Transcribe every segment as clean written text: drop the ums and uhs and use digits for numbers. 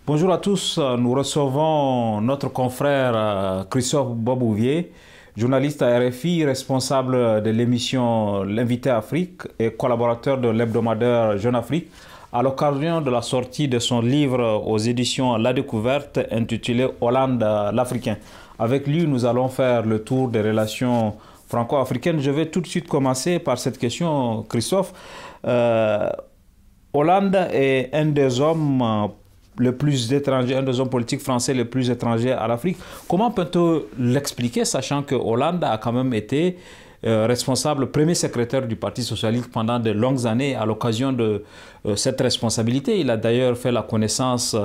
Bonjour à tous, nous recevons notre confrère Christophe Bobouvier, journaliste à RFI, responsable de l'émission L'Invité Afrique et collaborateur de l'hebdomadaire Jeune Afrique, à l'occasion de la sortie de son livre aux éditions La Découverte intitulé Hollande l'Africain. Avec lui, nous allons faire le tour des relations franco-africaines. Je vais tout de suite commencer par cette question, Christophe. Hollande est un des hommes le plus étranger, un des hommes politiques français les plus étrangers à l'Afrique. Comment peut-on l'expliquer, sachant que Hollande a quand même été responsable, premier secrétaire du Parti socialiste pendant de longues années. À l'occasion de cette responsabilité, il a d'ailleurs fait la connaissance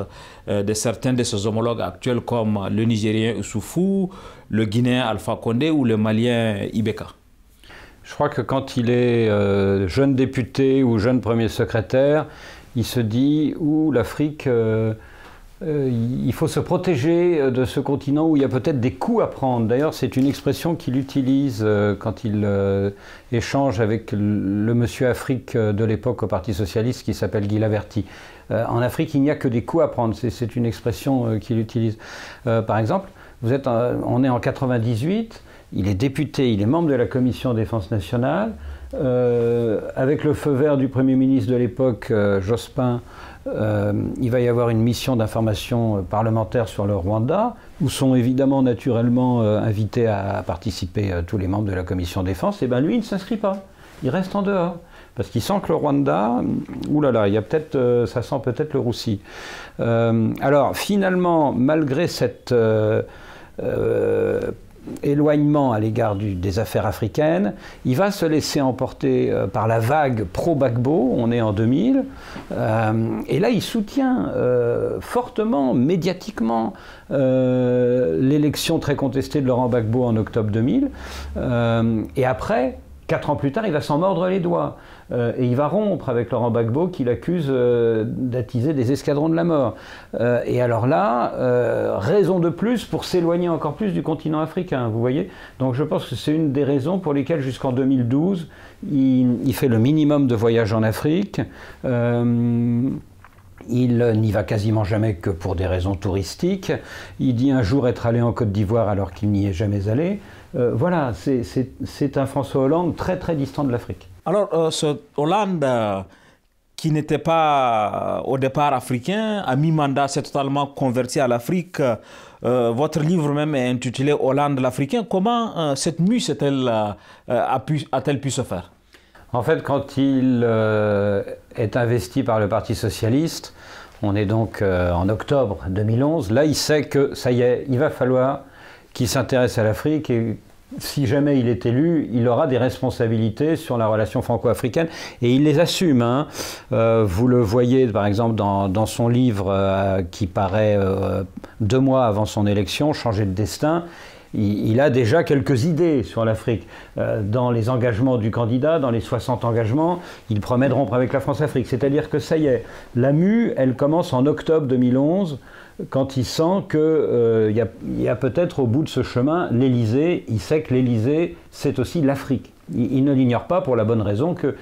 de certains de ses homologues actuels comme le Nigérien Issoufou, le Guinéen Alpha Condé ou le Malien Ibeka. Je crois que quand il est jeune député ou jeune premier secrétaire, il se dit l'Afrique, il faut se protéger de ce continent où il y a peut-être des coups à prendre. D'ailleurs, c'est une expression qu'il utilise quand il échange avec le monsieur Afrique de l'époque au Parti socialiste qui s'appelle Guy Laverty. En Afrique, il n'y a que des coups à prendre. C'est une expression qu'il utilise. Par exemple, on est en 1998, il est député, il est membre de la Commission Défense nationale. Avec le feu vert du Premier ministre de l'époque, Jospin, il va y avoir une mission d'information parlementaire sur le Rwanda, où sont évidemment naturellement invités à participer tous les membres de la Commission Défense. Et bien lui, il ne s'inscrit pas, il reste en dehors. Parce qu'il sent que le Rwanda, oulala, il y a peut-être, ça sent peut-être le roussi. Alors finalement, malgré cette éloignement à l'égard des affaires africaines, il va se laisser emporter par la vague pro-Gbagbo, on est en 2000, et là il soutient fortement, médiatiquement, l'élection très contestée de Laurent Gbagbo en octobre 2000, et après, 4 ans plus tard, il va s'en mordre les doigts. Et il va rompre avec Laurent Gbagbo qu'il accuse d'attiser des escadrons de la mort. Et alors là, raison de plus pour s'éloigner encore plus du continent africain, vous voyez. Donc je pense que c'est une des raisons pour lesquelles jusqu'en 2012, il fait le minimum de voyages en Afrique. Il n'y va quasiment jamais que pour des raisons touristiques. Il dit un jour être allé en Côte d'Ivoire alors qu'il n'y est jamais allé. Voilà, c'est un François Hollande très très distant de l'Afrique. Alors, ce Hollande, qui n'était pas au départ africain, à mi-mandat, s'est totalement converti à l'Afrique. Votre livre même est intitulé Hollande l'Africain. Comment cette mue a-t-elle pu se faire? En fait, quand il est investi par le Parti socialiste, on est donc en octobre 2011, là il sait que ça y est, il va falloir qu'il s'intéresse à l'Afrique et si jamais il est élu, il aura des responsabilités sur la relation franco-africaine et il les assume. Hein. Vous le voyez par exemple dans son livre qui paraît 2 mois avant son élection, Changer de destin. Il a déjà quelques idées sur l'Afrique. Dans les engagements du candidat, dans les 60 engagements, il promet de rompre avec la France-Afrique. C'est-à-dire que ça y est, la mue, elle commence en octobre 2011, quand il sent qu'il y a peut-être au bout de ce chemin l'Élysée. Il sait que l'Élysée, c'est aussi l'Afrique. Il ne l'ignore pas pour la bonne raison que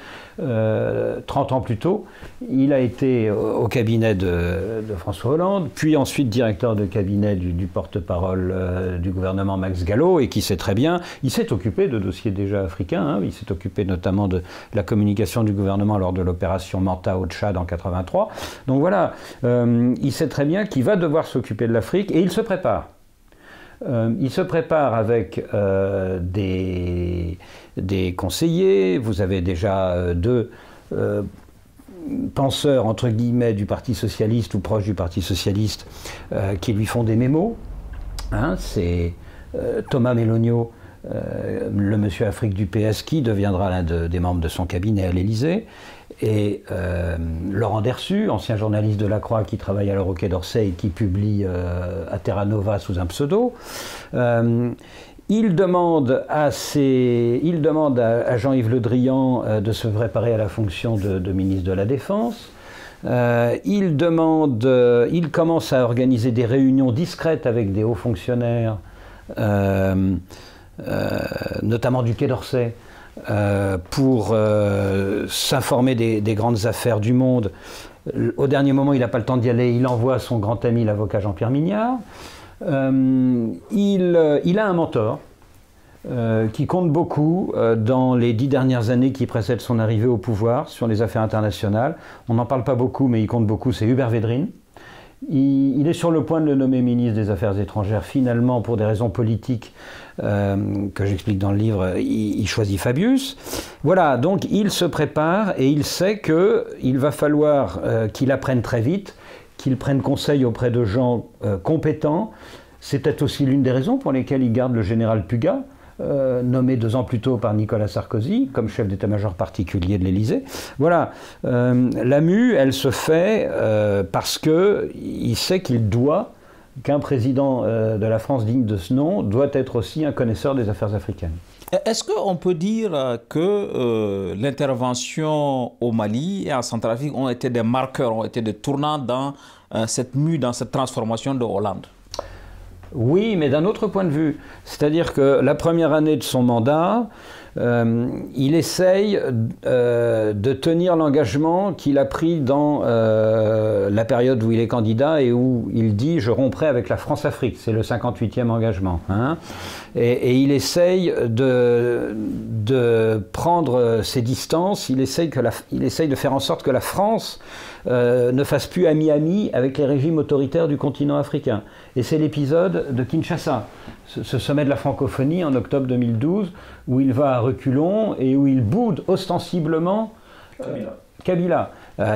30 ans plus tôt, il a été au cabinet de François Hollande, puis ensuite directeur de cabinet du porte-parole du gouvernement Max Gallo, et qui sait très bien, il s'est occupé de dossiers déjà africains, hein, il s'est occupé notamment de la communication du gouvernement lors de l'opération Manta au Tchad en 83. Donc voilà, il sait très bien qu'il va devoir s'occuper de l'Afrique, et il se prépare. Il se prépare avec des conseillers. Vous avez déjà 2 penseurs, entre guillemets, du Parti socialiste ou proches du Parti socialiste qui lui font des mémos. Hein, c'est Thomas Melonio, le monsieur Afrique du PS, qui deviendra l'un des membres de son cabinet à l'Élysée, et Laurent Dersu, ancien journaliste de La Croix qui travaille alors au Quai d'Orsay et qui publie à Terra Nova sous un pseudo. Il demande à Jean-Yves Le Drian de se préparer à la fonction de ministre de la Défense. Il commence à organiser des réunions discrètes avec des hauts fonctionnaires, notamment du Quai d'Orsay, pour s'informer des grandes affaires du monde. Au dernier moment, il n'a pas le temps d'y aller, il envoie son grand ami, l'avocat Jean-Pierre Mignard. Il a un mentor qui compte beaucoup dans les 10 dernières années qui précèdent son arrivée au pouvoir sur les affaires internationales. On n'en parle pas beaucoup, mais il compte beaucoup, c'est Hubert Védrine. Il est sur le point de le nommer ministre des Affaires étrangères. Finalement, pour des raisons politiques que j'explique dans le livre, il choisit Fabius. Voilà, donc il se prépare et il sait qu'il va falloir qu'il apprenne très vite, qu'il prenne conseil auprès de gens compétents. C'est peut-être aussi l'une des raisons pour lesquelles il garde le général Puga, nommé 2 ans plus tôt par Nicolas Sarkozy comme chef d'état-major particulier de l'Élysée. Voilà, la mue, elle se fait parce qu'il sait qu'un président de la France digne de ce nom doit être aussi un connaisseur des affaires africaines. Est-ce qu'on peut dire que l'intervention au Mali et en Centrafrique ont été des marqueurs, ont été des tournants dans cette mue, dans cette transformation de Hollande? Oui, mais d'un autre point de vue. C'est-à-dire que la première année de son mandat, il essaye de tenir l'engagement qu'il a pris dans la période où il est candidat et où il dit « je romprai avec la France-Afrique ». C'est le 58e engagement. Hein. Et il essaye de prendre ses distances, il essaye de faire en sorte que la France ne fasse plus ami-ami avec les régimes autoritaires du continent africain. Et c'est l'épisode de Kinshasa, ce sommet de la francophonie en octobre 2012, où il va à reculons et où il boude ostensiblement Kabila.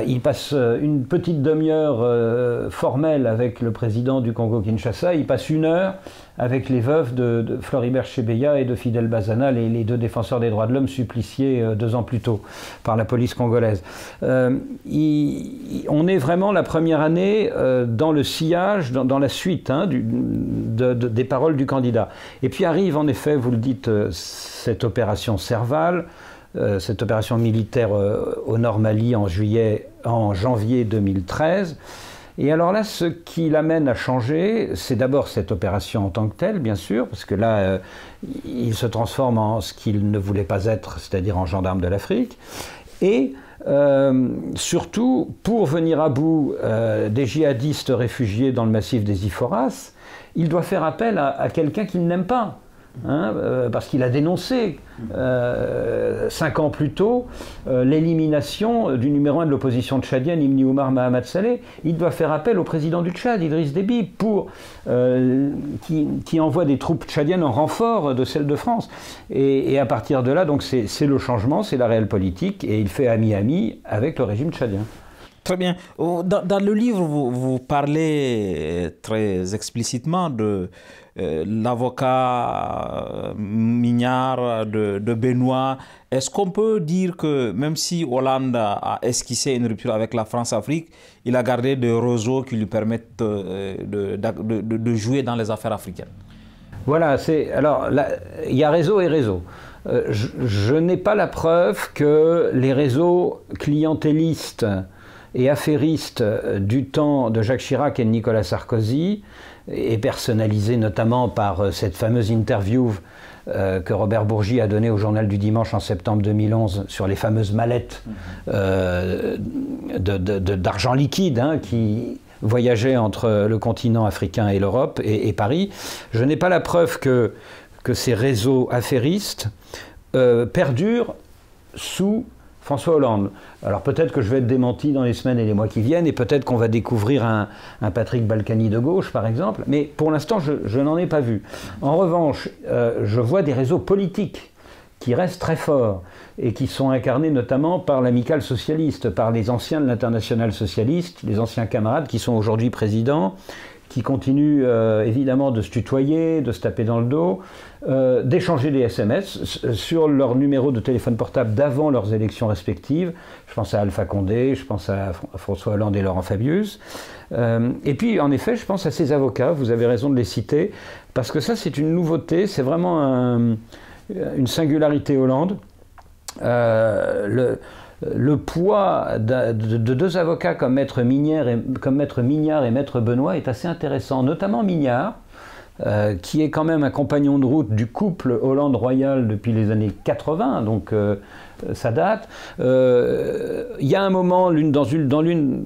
Il passe une petite demi-heure formelle avec le président du Congo-Kinshasa, il passe 1 heure avec les veuves de Floribert Chebeya et de Fidel Bazana, les 2 défenseurs des droits de l'homme suppliciés 2 ans plus tôt par la police congolaise. On est vraiment la première année dans le sillage, dans la suite hein, des paroles du candidat. Et puis arrive en effet, vous le dites, cette opération Serval, cette opération militaire au Nord Mali en janvier 2013. Et alors là, ce qui l'amène à changer, c'est d'abord cette opération en tant que telle, bien sûr, parce que là, il se transforme en ce qu'il ne voulait pas être, c'est-à-dire en gendarme de l'Afrique. Et surtout, pour venir à bout des djihadistes réfugiés dans le massif des Iphoras, il doit faire appel à quelqu'un qu'il n'aime pas. Hein, parce qu'il a dénoncé 5 ans plus tôt l'élimination du numéro 1 de l'opposition tchadienne, Ibn Omar Mahamat Saleh. Il doit faire appel au président du Tchad, Idriss Déby, qui envoie des troupes tchadiennes en renfort de celles de France. Et à partir de là, donc c'est le changement, c'est la réelle politique, et il fait ami-ami avec le régime tchadien. Très bien. Dans le livre, vous parlez très explicitement de l'avocat Mignard, de Benoît. Est-ce qu'on peut dire que même si Hollande a esquissé une rupture avec la France-Afrique, il a gardé des réseaux qui lui permettent de jouer dans les affaires africaines? Voilà, alors il y a réseau et réseau. Je n'ai pas la preuve que les réseaux clientélistes et affairistes du temps de Jacques Chirac et de Nicolas Sarkozy, et personnalisés notamment par cette fameuse interview que Robert Bourgi a donnée au Journal du Dimanche en septembre 2011 sur les fameuses mallettes d'argent liquide hein, qui voyageaient entre le continent africain et l'Europe et Paris. Je n'ai pas la preuve que ces réseaux affairistes perdurent sous François Hollande. Alors peut-être que je vais être démenti dans les semaines et les mois qui viennent, et peut-être qu'on va découvrir un Patrick Balkany de gauche, par exemple, mais pour l'instant, je n'en ai pas vu. En revanche, je vois des réseaux politiques qui restent très forts et qui sont incarnés notamment par l'amicale socialiste, par les anciens de l'Internationale socialiste, les anciens camarades qui sont aujourd'hui présidents, qui continuent évidemment de se tutoyer, de se taper dans le dos, d'échanger des SMS sur leur numéro de téléphone portable d'avant leurs élections respectives. Je pense à Alpha Condé, je pense à François Hollande et Laurent Fabius. Et puis, en effet, je pense à ces avocats, vous avez raison de les citer, parce que ça, c'est une nouveauté, c'est vraiment une singularité Hollande. Le poids de 2 avocats comme Maître Mignard et Maître Benoît est assez intéressant, notamment Mignard, qui est quand même un compagnon de route du couple Hollande-Royal depuis les années 80, donc ça date. Il y a un moment,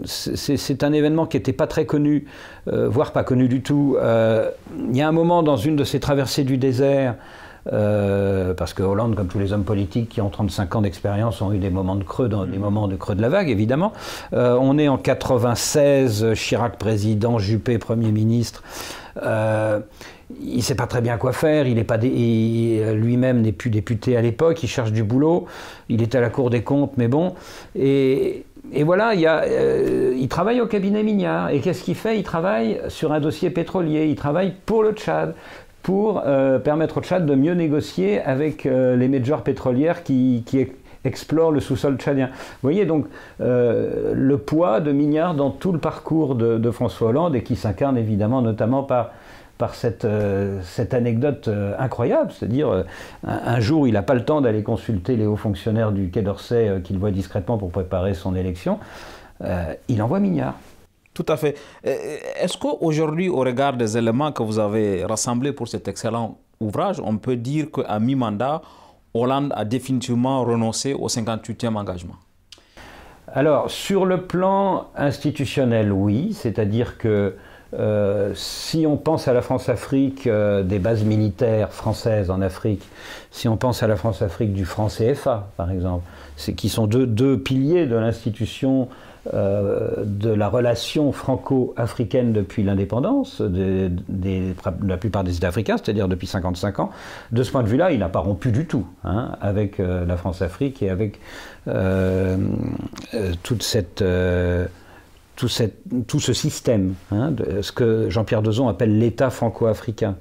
c'est un événement qui n'était pas très connu, voire pas connu du tout. Il y a un moment dans une de ces traversées du désert, parce que Hollande, comme tous les hommes politiques qui ont 35 ans d'expérience, ont eu des moments de creux, des moments de creux de la vague, évidemment. On est en 96, Chirac président, Juppé Premier ministre. Il ne sait pas très bien quoi faire, il lui-même n'est plus député à l'époque, il cherche du boulot, il est à la Cour des comptes, mais bon. Et voilà, il travaille au cabinet Mignard. Et qu'est-ce qu'il fait? Il travaille sur un dossier pétrolier, il travaille pour le Tchad, pour permettre au Tchad de mieux négocier avec les majors pétrolières qui explorent le sous-sol tchadien. Vous voyez donc le poids de Mignard dans tout le parcours de François Hollande, et qui s'incarne évidemment notamment par cette anecdote incroyable, c'est-à-dire un jour il n'a pas le temps d'aller consulter les hauts fonctionnaires du Quai d'Orsay qu'il voit discrètement pour préparer son élection, il envoie Mignard. Tout à fait. Est-ce qu'aujourd'hui, au regard des éléments que vous avez rassemblés pour cet excellent ouvrage, on peut dire qu'à mi-mandat, Hollande a définitivement renoncé au 58e engagement? Alors, sur le plan institutionnel, oui, c'est-à-dire que si on pense à la France-Afrique des bases militaires françaises en Afrique, si on pense à la France-Afrique du franc CFA, par exemple, qui sont deux piliers de l'institution de la relation franco-africaine depuis l'indépendance de la plupart des États africains, c'est-à-dire depuis 55 ans. De ce point de vue-là, il n'a pas rompu du tout avec la France-Afrique et avec tout ce système, de ce que Jean-Pierre Dezon appelle l'État franco-africain.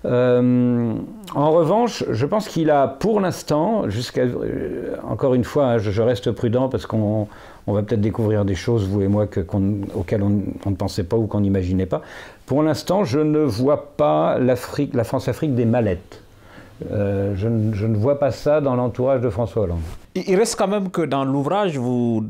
En revanche, je pense qu'il a, pour l'instant, encore une fois, je reste prudent parce qu'on va peut-être découvrir des choses, vous et moi, auxquelles on ne pensait pas ou qu'on n'imaginait pas. Pour l'instant, je ne vois pas la France-Afrique des mallettes. Je ne vois pas ça dans l'entourage de François Hollande. Il reste quand même que dans l'ouvrage, vous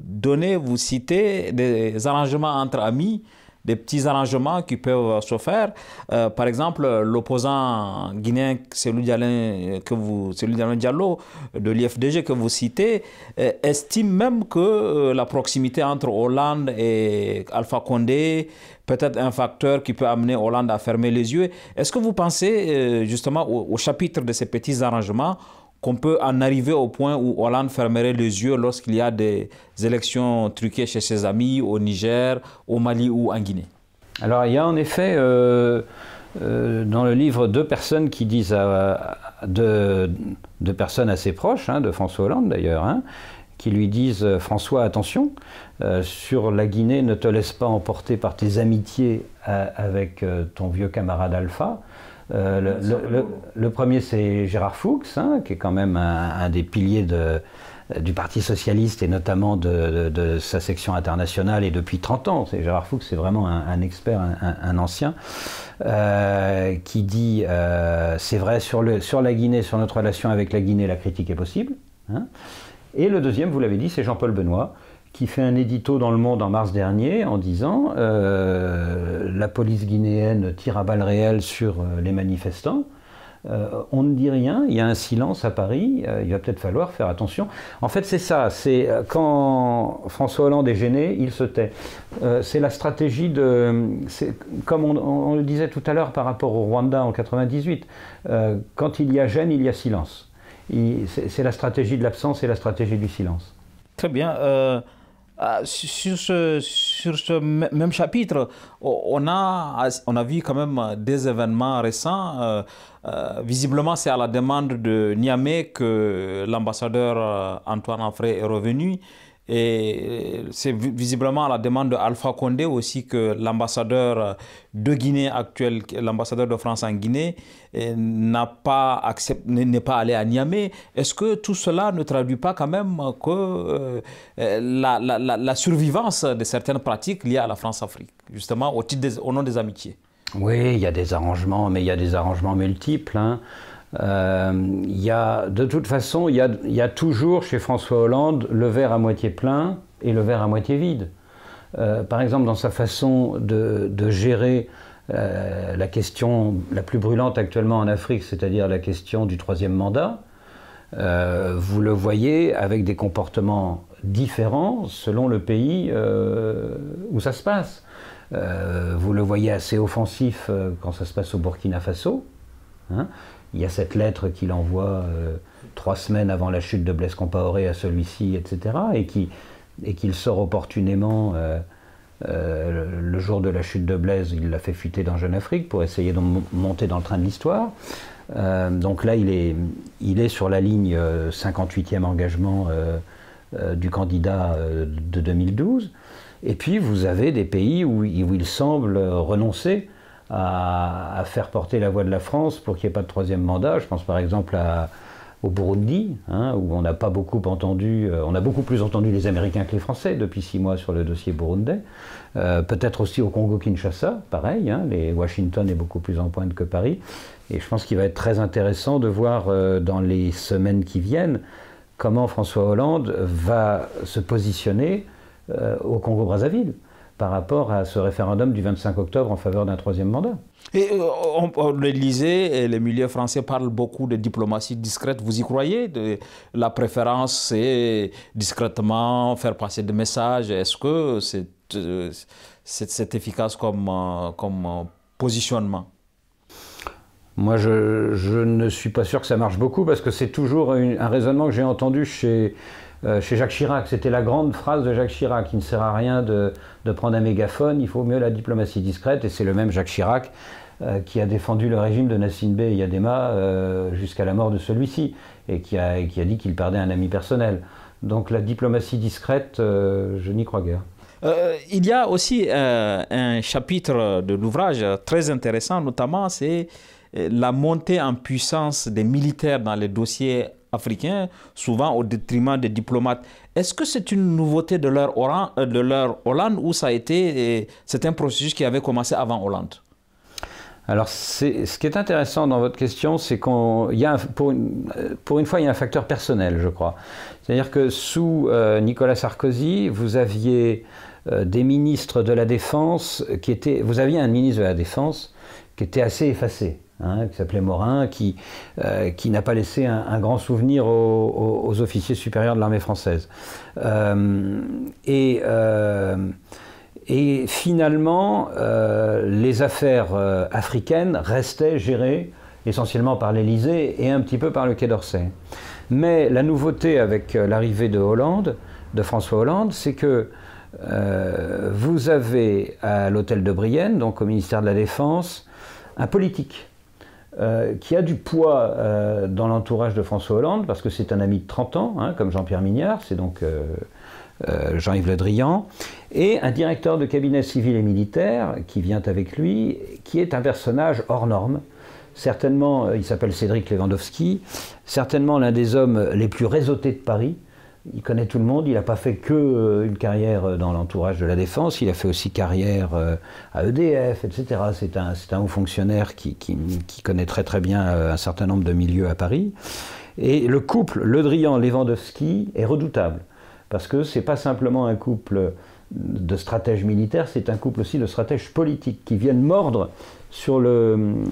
citez des arrangements entre amis, des petits arrangements qui peuvent se faire. Par exemple, l'opposant guinéen Cellou Diallo de l'IFDG que vous citez estime même que la proximité entre Hollande et Alpha Condé peut-être un facteur qui peut amener Hollande à fermer les yeux. Est-ce que vous pensez justement au chapitre de ces petits arrangements qu'on peut en arriver au point où Hollande fermerait les yeux lorsqu'il y a des élections truquées chez ses amis au Niger, au Mali ou en Guinée? Alors il y a en effet dans le livre deux personnes qui disent deux personnes assez proches, de François Hollande d'ailleurs, qui lui disent « François, attention, sur la Guinée, ne te laisse pas emporter par tes amitiés avec ton vieux camarade Alpha ». Le premier, c'est Gérard Fuchs, qui est quand même un des piliers du Parti socialiste et notamment de sa section internationale et depuis 30 ans. Gérard Fuchs, c'est vraiment un expert, un ancien, qui dit c'est vrai, sur la Guinée, sur notre relation avec la Guinée, la critique est possible. Et le deuxième, vous l'avez dit, c'est Jean-Paul Benoît, qui fait un édito dans Le Monde en mars dernier en disant la police guinéenne tire à balles réelles sur les manifestants. On ne dit rien, il y a un silence à Paris, il va peut-être falloir faire attention. En fait, c'est ça, c'est quand François Hollande est gêné, il se tait. C'est la stratégie comme on le disait tout à l'heure par rapport au Rwanda en 98, quand il y a gêne, il y a silence. C'est la stratégie de l'absence et la stratégie du silence. Très bien. Sur ce même chapitre, on a vu quand même des événements récents. Visiblement, c'est à la demande de Niamey que l'ambassadeur Antoine Afrique est revenu. Et c'est visiblement à la demande d'Alpha Condé aussi que l'ambassadeur de Guinée actuel, l'ambassadeur de France en Guinée, n'est pas allé à Niamey. Est-ce que tout cela ne traduit pas quand même que la survivance de certaines pratiques liées à la France-Afrique, justement au nom des amitiés? Oui, il y a des arrangements, mais il y a des arrangements multiples. De toute façon, il y a toujours chez François Hollande le verre à moitié plein et le verre à moitié vide. Par exemple, dans sa façon de gérer la question la plus brûlante actuellement en Afrique, c'est-à-dire la question du troisième mandat, vous le voyez avec des comportements différents selon le pays où ça se passe. Vous le voyez assez offensif quand ça se passe au Burkina Faso. Hein. Il y a cette lettre qu'il envoie 3 semaines avant la chute de Blaise Compaoré à celui-ci, etc. Et qu'il sort opportunément le jour de la chute de Blaise. Il l'a fait fuiter dans Jeune Afrique pour essayer de monter dans le train de l'histoire. Donc là, il est sur la ligne 58e engagement du candidat de 2012. Et puis vous avez des pays où il semble renoncer à faire porter la voix de la France pour qu'il n'y ait pas de troisième mandat. Je pense par exemple au Burundi, hein, où on n'a pas beaucoup entendu, on a beaucoup plus entendu les Américains que les Français depuis 6 mois sur le dossier burundais. Peut-être aussi au Congo-Kinshasa, pareil, hein, Washington est beaucoup plus en pointe que Paris. Et je pense qu'il va être très intéressant de voir dans les semaines qui viennent comment François Hollande va se positionner au Congo-Brazzaville par rapport à ce référendum du 25 octobre en faveur d'un troisième mandat. Et on le lisait, et les milieux français parlent beaucoup de diplomatie discrète. Vous y croyez? La préférence, c'est discrètement faire passer des messages. Est-ce que c'est efficace comme positionnement? Moi, je ne suis pas sûr que ça marche beaucoup parce que c'est toujours un raisonnement que j'ai entendu chez Jacques Chirac. C'était la grande phrase de Jacques Chirac. Il ne sert à rien de prendre un mégaphone, il faut mieux la diplomatie discrète. Et c'est le même Jacques Chirac qui a défendu le régime de Nassim Bey Yadema jusqu'à la mort de celui-ci et qui a dit qu'il perdait un ami personnel. Donc la diplomatie discrète, je n'y crois guère. Il y a aussi un chapitre de l'ouvrage très intéressant, notamment c'est la montée en puissance des militaires dans les dossiers africains, souvent au détriment des diplomates. Est-ce que c'est une nouveauté de leur Hollande ou c'est un processus qui avait commencé avant Hollande? Alors, ce qui est intéressant dans votre question, c'est pour une fois, il y a un facteur personnel, je crois. C'est-à-dire que sous Nicolas Sarkozy, vous aviez des ministres de la Défense vous aviez un ministre de la Défense qui était assez effacé. Hein, qui s'appelait Morin, qui n'a pas laissé un grand souvenir aux officiers supérieurs de l'armée française. Et finalement, les affaires africaines restaient gérées essentiellement par l'Élysée et un petit peu par le Quai d'Orsay. Mais la nouveauté avec l'arrivée de François Hollande, c'est que vous avez à l'hôtel de Brienne, donc au ministère de la Défense, un politique qui a du poids dans l'entourage de François Hollande, parce que c'est un ami de 30 ans, hein, comme Jean-Pierre Mignard, c'est donc Jean-Yves Le Drian, et un directeur de cabinet civil et militaire qui vient avec lui, qui est un personnage hors norme. Certainement, il s'appelle Cédric Lewandowski, certainement l'un des hommes les plus réseautés de Paris. Il connaît tout le monde, il n'a pas fait qu'une carrière dans l'entourage de la Défense, il a fait aussi carrière à EDF, etc. C'est un haut fonctionnaire qui connaît très très bien un certain nombre de milieux à Paris. Et le couple Le Drian-Lewandowski est redoutable, parce que ce n'est pas simplement un couple de stratèges militaires, c'est un couple aussi de stratèges politiques qui viennent mordre sur le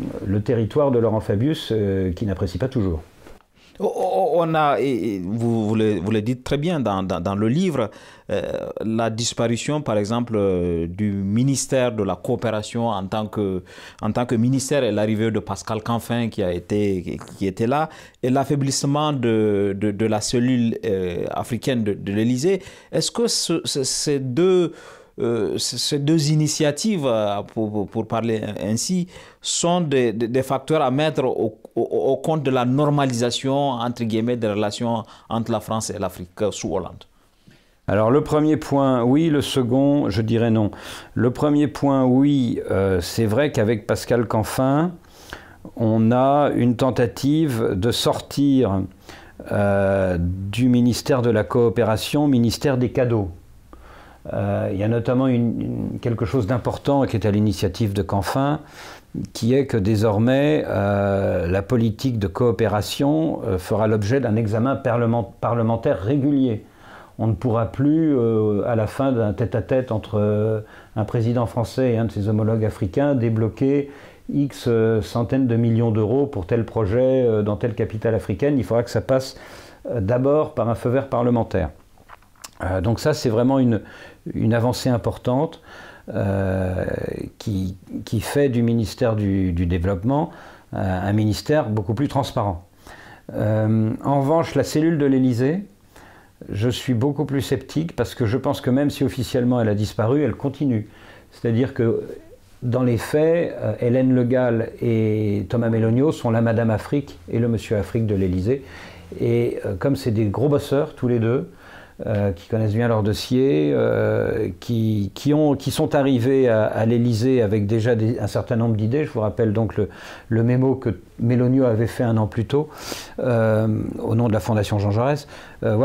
territoire de Laurent Fabius, qui n'apprécie pas toujours. On a, vous le dites très bien dans le livre, la disparition par exemple du ministère de la coopération en tant que ministère et l'arrivée de Pascal Canfin qui était là et l'affaiblissement de la cellule africaine de l'Élysée. Est-ce que ces deux initiatives, pour parler ainsi, sont des facteurs à mettre au compte de la normalisation, entre guillemets, des relations entre la France et l'Afrique sous Hollande? Alors le premier point, oui. Le second, je dirais non. Le premier point, oui, c'est vrai qu'avec Pascal Canfin, on a une tentative de sortir du ministère de la coopération, ministère des cadeaux. Il y a notamment quelque chose d'important qui est à l'initiative de Canfin, qui est que désormais la politique de coopération fera l'objet d'un examen parlementaire régulier. on ne pourra plus, à la fin d'un tête-à-tête entre un président français et un de ses homologues africains, débloquer X centaines de millions d'euros pour tel projet dans telle capitale africaine. Il faudra que ça passe d'abord par un feu vert parlementaire. Donc ça, c'est vraiment une avancée importante qui fait du ministère du Développement un ministère beaucoup plus transparent. En revanche, la cellule de l'Élysée, je suis beaucoup plus sceptique parce que je pense que même si officiellement elle a disparu, elle continue. C'est-à-dire que dans les faits, Hélène Le Gall et Thomas Melonio sont la Madame Afrique et le Monsieur Afrique de l'Élysée. Et comme c'est des gros bosseurs tous les deux, qui connaissent bien leur dossier, qui sont arrivés à l'Élysée avec déjà un certain nombre d'idées. Je vous rappelle donc le mémo que Melonio avait fait un an plus tôt, au nom de la Fondation Jean Jaurès. Non,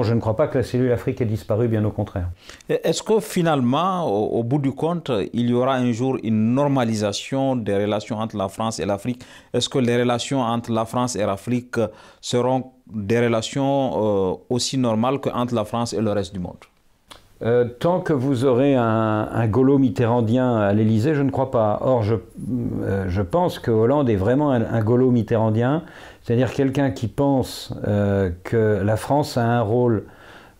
je ne crois pas que la cellule Afrique ait disparu, bien au contraire. Est-ce que finalement, au bout du compte, il y aura un jour une normalisation des relations entre la France et l'Afrique? Est-ce que les relations entre la France et l'Afrique seront des relations aussi normales qu'entre la France et le reste du monde? Tant que vous aurez un Gaulo mitterrandien à l'Élysée, je ne crois pas. Or, je pense que Hollande est vraiment un Gaulo mitterrandien, c'est-à-dire quelqu'un qui pense que la France a un rôle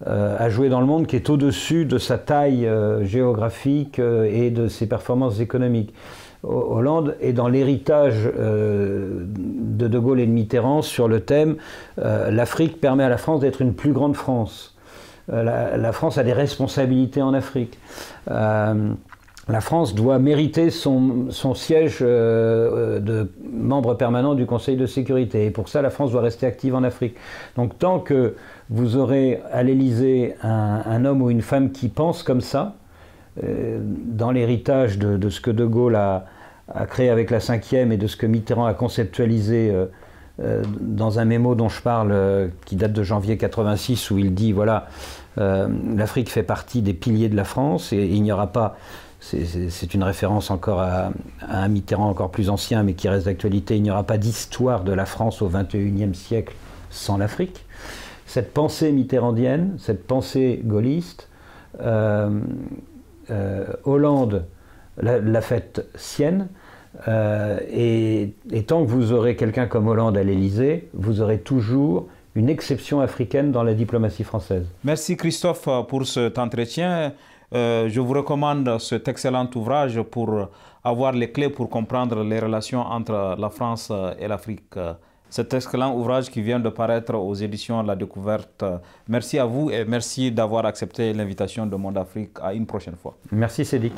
à jouer dans le monde qui est au-dessus de sa taille géographique et de ses performances économiques. Hollande est dans l'héritage de Gaulle et de Mitterrand sur le thème l'Afrique permet à la France d'être une plus grande France. La France a des responsabilités en Afrique. La France doit mériter son siège de membre permanent du Conseil de sécurité. Et pour ça, la France doit rester active en Afrique. Donc tant que vous aurez à l'Élysée un homme ou une femme qui pense comme ça, dans l'héritage de ce que De Gaulle a créé avec la 5e et de ce que Mitterrand a conceptualisé dans un mémo dont je parle, qui date de janvier 86, où il dit, voilà, l'Afrique fait partie des piliers de la France, et il n'y aura pas, c'est une référence encore à un Mitterrand encore plus ancien, mais qui reste d'actualité, il n'y aura pas d'histoire de la France au XXIe siècle sans l'Afrique. Cette pensée mitterrandienne, cette pensée gaulliste, Hollande l'a faite sienne, et tant que vous aurez quelqu'un comme Hollande à l'Élysée, vous aurez toujours une exception africaine dans la diplomatie française. Merci Christophe pour cet entretien. Je vous recommande cet excellent ouvrage pour avoir les clés pour comprendre les relations entre la France et l'Afrique. Cet excellent ouvrage qui vient de paraître aux éditions La Découverte. Merci à vous et merci d'avoir accepté l'invitation de Monde Afrique. À une prochaine fois. Merci Cédric.